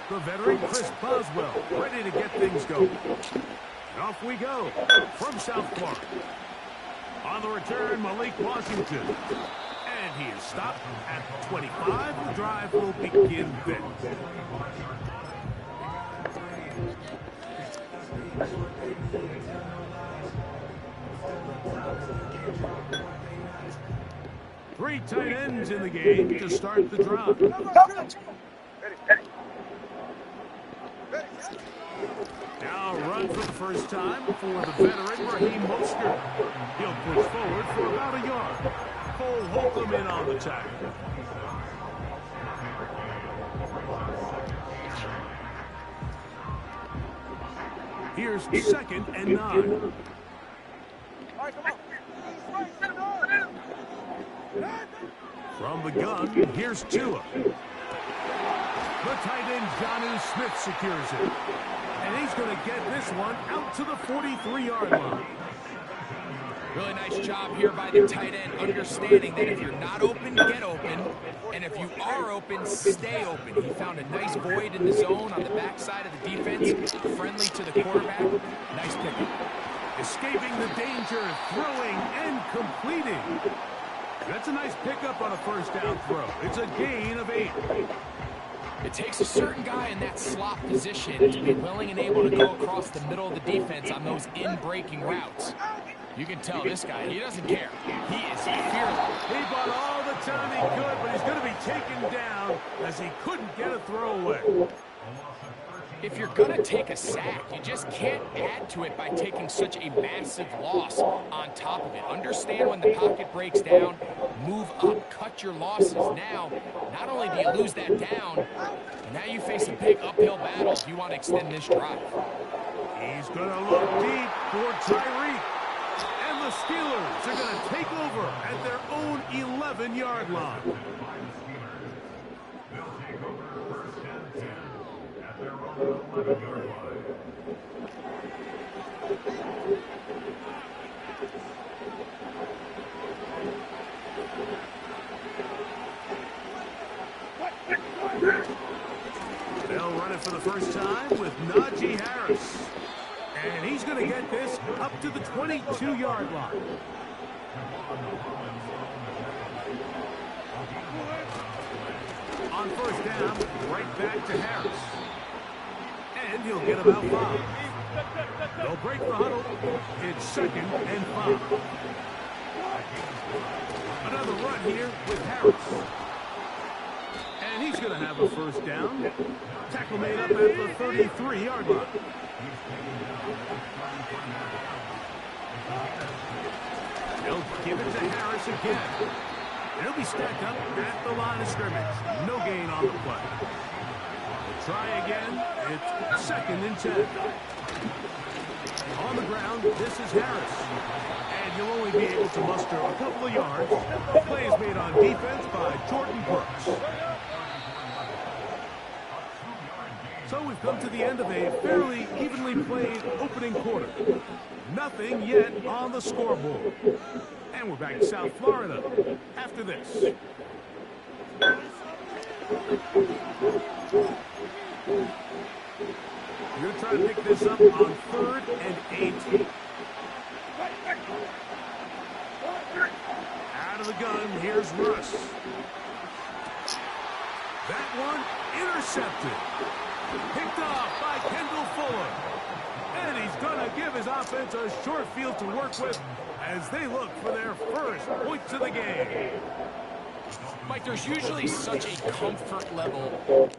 The veteran Chris Boswell ready to get things going. And off we go from South Florida. On the return, Malik Washington. And he is stopped at 25. The drive will begin then. Three tight ends in the game to start the drive. Now run for the first time for the veteran Raheem Mostert. He'll push forward for about a yard. Cole Holcomb in on the tackle. Here's 2nd and 9. From the gun, here's Tua. The tight end, Jonnu Smith, secures it. And he's going to get this one out to the 43-yard line. Really nice job here by the tight end, understanding that if you're not open, get open. And if you are open, stay open. He found a nice void in the zone on the backside of the defense, friendly to the quarterback. Nice pickup. Escaping the danger, throwing and completing. That's a nice pickup on a first down throw. It's a gain of 8. It takes a certain guy in that slot position to be willing and able to go across the middle of the defense on those in-breaking routes. You can tell this guy, he doesn't care. He is fearless. He bought all the time he could, but he's going to be taken down as he couldn't get a throw away. If you're going to take a sack, you just can't add to it by taking such a massive loss on top of it. Understand when the pocket breaks down, move up, cut your losses. Now, not only do you lose that down, but now you face a big uphill battle if you want to extend this drive. He's going to look deep for Tyreek. And the Steelers are going to take over at their own 11-yard line. They'll run it for the first time with Najee Harris. And he's going to get this up to the 22-yard line. On first down, right back to Harris. And he'll get about 5. They'll break the huddle. It's 2nd and 5. Another run here with Harris. And he's going to have a first down. Tackle made up at the 33-yard line. They'll give it to Harris again. He'll be stacked up at the line of scrimmage. No gain on the play. We'll try again. It's 2nd and 10. On the ground, this is Harris. And you'll only be able to muster a couple of yards. The play is made on defense by Jordan Brooks. So we've come to the end of a fairly evenly played opening quarter. Nothing yet on the scoreboard. And we're back to South Florida after this. We're going to try to pick this up on 3rd and 8. Out of the gun, here's Russ. That one intercepted. Picked off by Kendall Fuller. And he's going to give his offense a short field to work with as they look for their first points of the game. Mike, there's usually such a comfort level.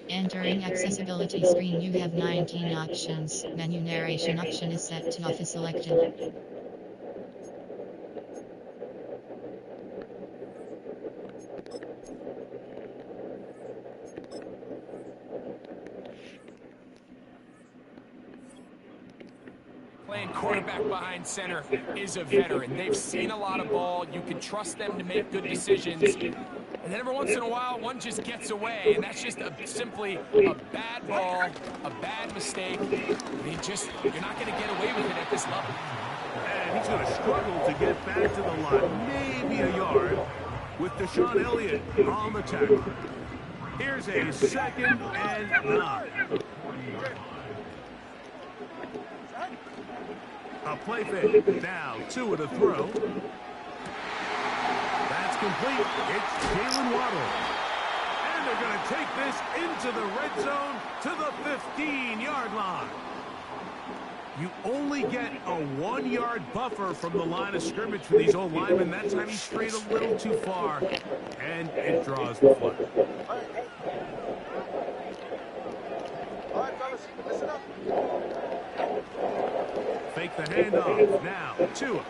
Entering accessibility screen, you have 19 options. Menu narration option is set to off is selected. quarterback behind center is a veteran. They've seen a lot of ball. You can trust them to make good decisions. And then every once in a while, one just gets away, and that's just simply a bad ball, a bad mistake. You're not going to get away with it at this level. And he's going to struggle to get back to the line, maybe a yard, with Deshaun Elliott on the tackle. Here's a 2nd and 9. A play fake. Now Tua to throw. That's complete. It's Jalen Waddle. And they're going to take this into the red zone to the 15-yard line. You only get a 1-yard buffer from the line of scrimmage for these old linemen. That time he strayed a little too far, and it draws the flag. All right, fellas, listen up. Fake the handoff. Now, Tua.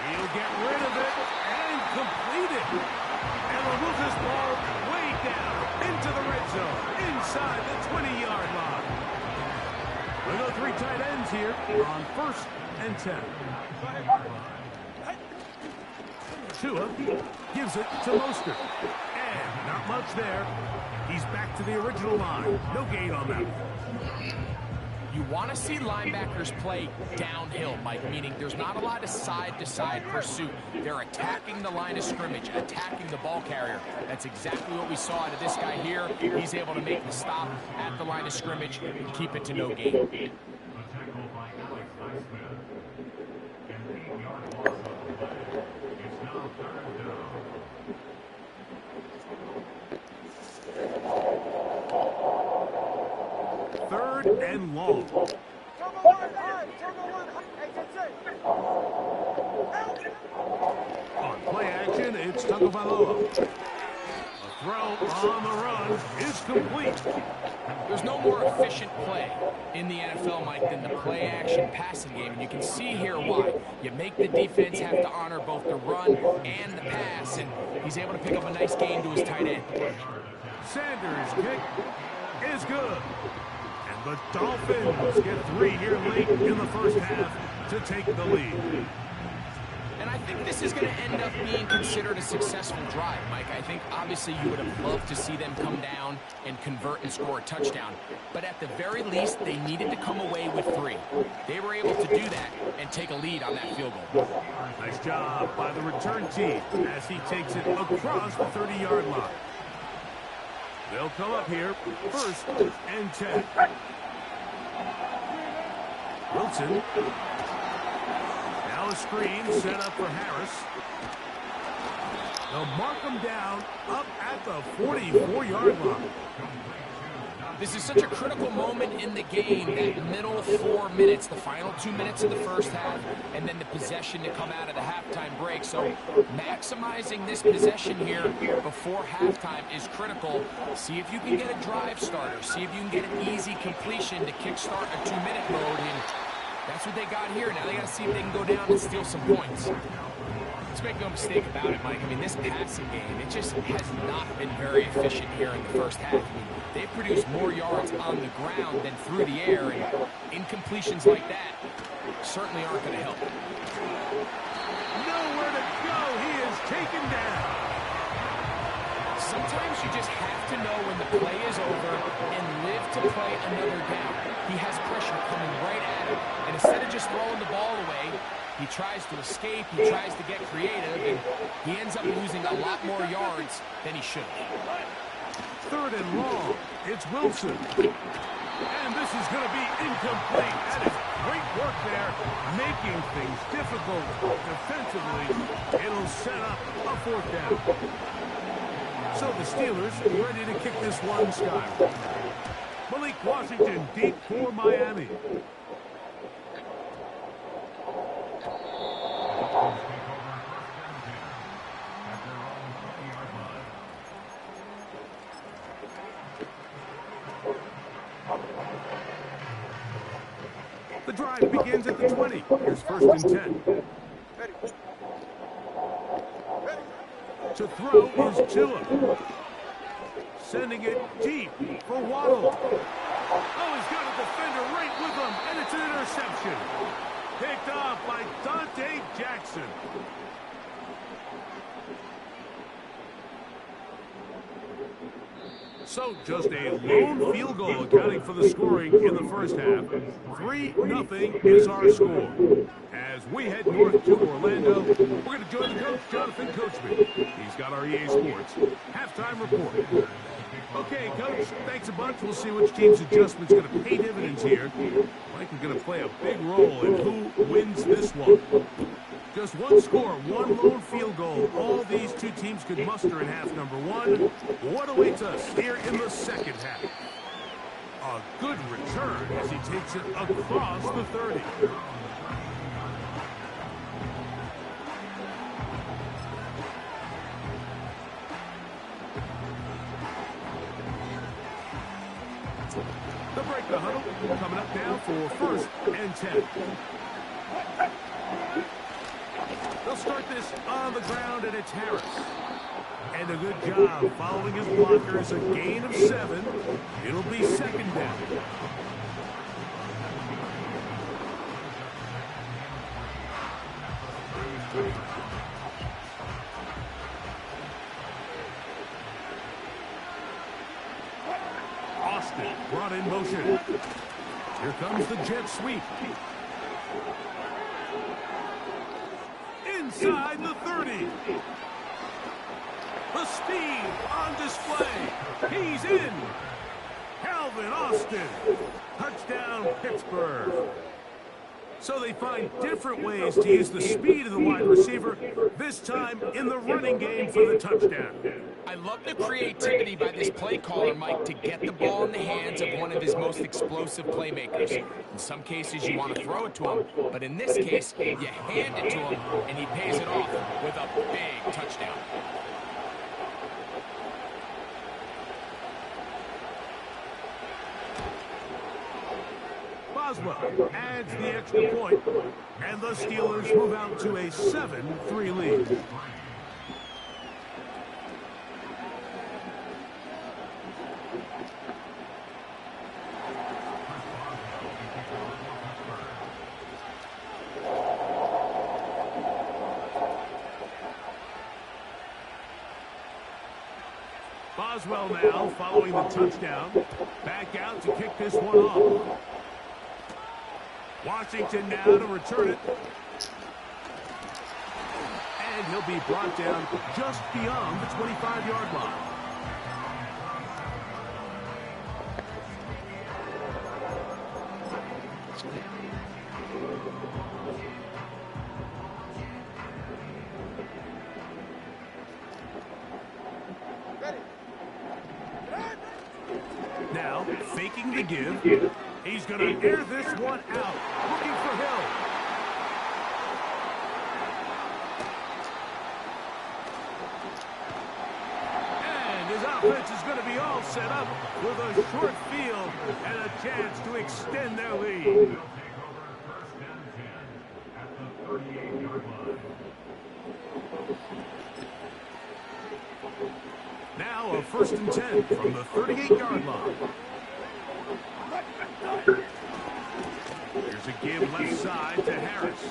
He'll get rid of it and complete it. And will move this ball way down into the red zone, inside the 20-yard line. We go 3 tight ends here on 1st and 10. Tua gives it to Mostert. And not much there. He's back to the original line. No gain on that. You want to see linebackers play downhill, Mike, meaning there's not a lot of side-to-side pursuit. They're attacking the line of scrimmage, attacking the ball carrier. That's exactly what we saw out of this guy here. He's able to make the stop at the line of scrimmage and keep it to no gain. Third and long. On play action, it's Tagovailoa. A throw on the run is complete. There's no more efficient play in the NFL, Mike, than the play-action passing game. And you can see here why. You make the defense have to honor both the run and the pass, and he's able to pick up a nice gain to his tight end. Sanders' kick is good. And the Dolphins get 3 here late in the first half to take the lead. And I think this is going to end up being considered a successful drive, Mike. I think obviously you would have loved to see them come down and convert and score a touchdown. But at the very least, they needed to come away with 3. They were able to do that and take a lead on that field goal. Nice job by the return team as he takes it across the 30-yard line. They'll come up here, 1st and 10. Wilson. Now a screen set up for Harris. They'll mark him down up at the 44-yard line. This is such a critical moment in the game, that middle 4 minutes, the final 2 minutes of the first half, and then the possession to come out of the halftime break. So maximizing this possession here before halftime is critical. See if you can get a drive starter. See if you can get an easy completion to kickstart a 2-minute mode. And that's what they got here. Now they got to see if they can go down and steal some points. Let's make no mistake about it, Mike. I mean, this passing game, it just has not been very efficient here in the first half. I mean, they've produced more yards on the ground than through the air, and incompletions like that certainly aren't going to help. Nowhere to go. He is taken down. Sometimes you just have to know when the play is over and live to play another down. He has pressure coming right at him, and instead of just throwing the ball away, he tries to escape, he tries to get creative, and he ends up losing a lot more yards than he should have. 3rd and long. It's Wilson. And this is going to be incomplete. That is great work there, making things difficult defensively. It'll set up a 4th down. So the Steelers ready to kick this one skyward. Malik Washington deep for Miami. The drive begins at the 20. Here's 1st and 10. To throw is Tua. Sending it deep for Waddle. Oh, he's got a defender right with him, and it's an interception. Picked off by Dante Jackson. So just a lone field goal accounting for the scoring in the first half. 3-0 is our score. As we head north to Orlando, we're going to join the coach, Jonathan Coachman. He's got our EA Sports halftime report. Okay, Coach, thanks a bunch. We'll see which team's adjustment's going to pay dividends here. Mike is going to play a big role in who wins this one. Just one score, one lone field goal. All these two teams could muster in half number one. What awaits us here in the second half? A good return as he takes it across the 30. They'll break the huddle. Coming up now for 1st and 10. They'll start this on the ground, and it's Harris. And a good job following his blockers, a gain of 7. It'll be 2nd down. Austin brought in motion. Here comes the jet sweep. Inside the 30. The speed on display. He's in. Calvin Austin. Touchdown, Pittsburgh. So they find different ways to use the speed of the wide receiver, this time in the running game for the touchdown. I love the creativity by this play caller, Mike, to get the ball in the hands of one of his most explosive playmakers. In some cases, you want to throw it to him, but in this case, you hand it to him, and he pays it off with a big touchdown. Boswell adds the extra point, and the Steelers move out to a 7-3 lead. Boswell now following the touchdown. Back out to kick this one off. Washington now to return it. And he'll be brought down just beyond the 25-yard line. Now, faking the give. He's going to air this one out. Looking for Hill. And his offense is going to be all set up with a short field and a chance to extend their lead. Now a 1st and 10 from the 38-yard line. Here's a give left side to Harris.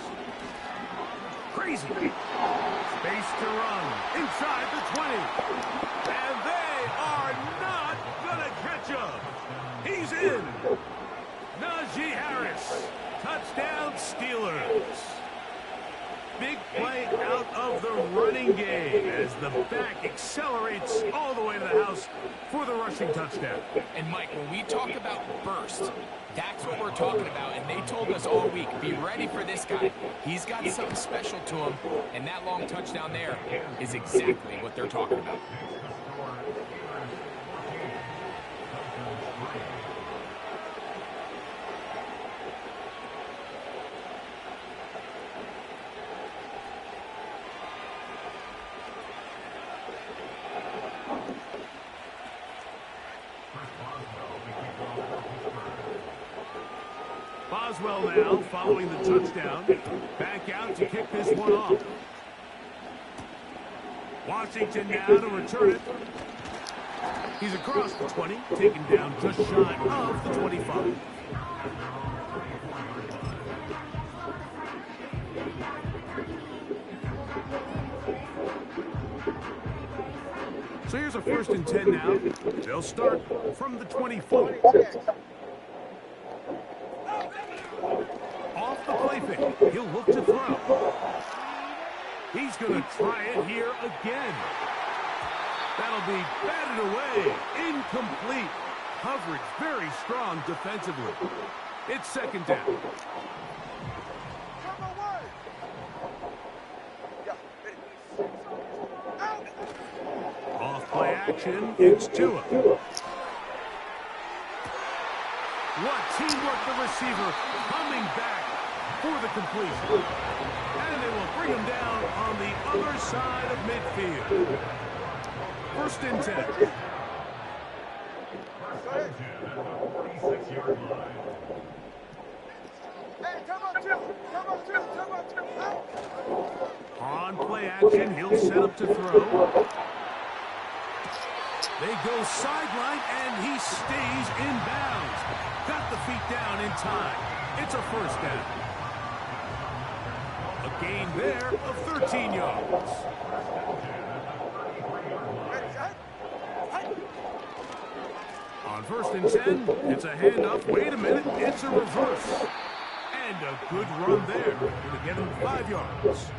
Crazy. Space to run inside the 20. And they are not going to catch up. He's in. Najee Harris. Touchdown Steelers. Big play out of the running game as the back accelerates all the way to the house for the rushing touchdown. And Mike, when we talk about burst, that's what we're talking about. And they told us all week, be ready for this guy. He's got something special to him. And that long touchdown there is exactly what they're talking about. Boswell now following the touchdown. Back out to kick this one off. Washington now to return it. He's across the 20, taken down just shy of the 25. So here's a 1st and 10 now. They'll start from the 24. Off the play fake. He'll look to throw. He's going to try it here again. That'll be batted away. Incomplete. Coverage very strong defensively. It's 2nd down. Off play action. It's Tua. What teamwork, the receiver coming back for the completion. And they will bring him down on the other side of midfield. 1st and 10. On play action, he'll set up to throw. They go sideline, and he stays in bounds. Got the feet down in time. It's a 1st down. A gain there of 13 yards. On 1st and 10, it's a handoff. Wait a minute, it's a reverse. And a good run there. Going to get him 5 yards.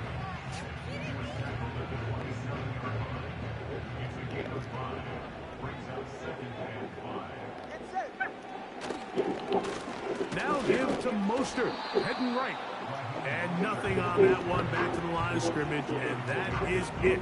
Now give to Mostert, heading right. And nothing on that one, back to the line of scrimmage, and that is it.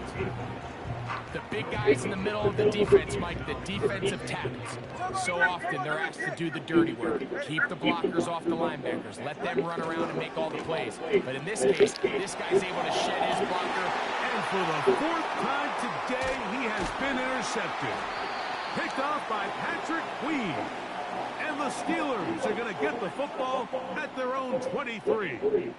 The big guys in the middle of the defense, Mike, the defensive tackles. So often they're asked to do the dirty work. Keep the blockers off the linebackers. Let them run around and make all the plays. But in this case, this guy's able to shed his blocker. And for the 4th time today, he has been intercepted. Picked off by Patrick Queen. And the Steelers are going to get the football at their own 23.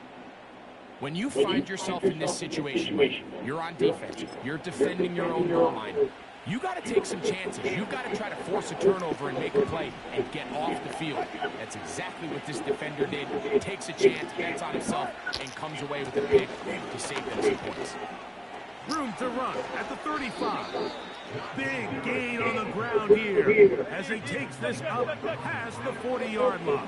When you find yourself in this situation, you're on defense, you're defending your own goal line, you got to take some chances. You've got to try to force a turnover and make a play and get off the field. That's exactly what this defender did. Takes a chance, bets on himself, and comes away with a pick to save them some points. Room to run at the 35. Big gain on the ground here as he takes this up past the 40-yard line.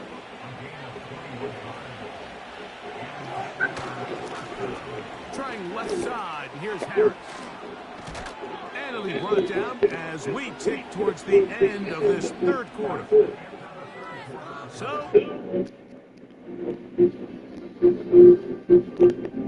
Trying left side, here's Harris. And it'll be brought down as we take towards the end of this 3rd quarter. So